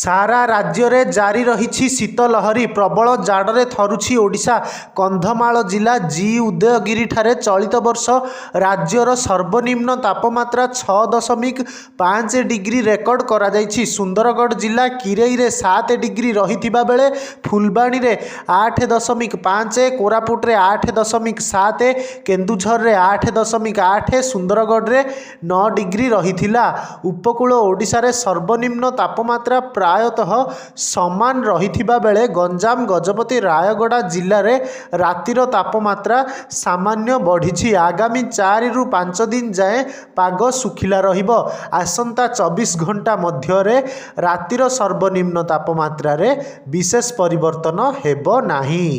सारा राज्य में जारी रही शीतलहरी प्रबल जाड़े थरुछि ओडिशा। कंधमाल जिला जी उदयगिरी ठारे चलित वर्ष राज्यर सर्वनिम्न तापमात्रा 6.5 डिग्री रेकर्ड करा जाइछि। सुंदरगढ़ जिला किरेई रे 7 डिग्री रहिथिबा बेले फुलबाणी रे 8.5, कोरापुट रे 8.7, केन्दुझर रे 8.8, सुंदरगढ़ रे 9 डिग्री रहिथिला। उपकूल ओडिशा रे सर्वनिम्न तापमात्रा प्रायतः समान रहिथिबा बेले गंजाम गजपति रायगड़ा जिले में रातिर तापमात्रा सामान्य बढ़ी। आगामी 4 रु 5 दिन जाए पाग सुखिला रहिबो। आसंता 24 घंटा मध्य रातिर सर्वनिम्न तापमात्रा रे विशेष परिवर्तन हेबो नाही।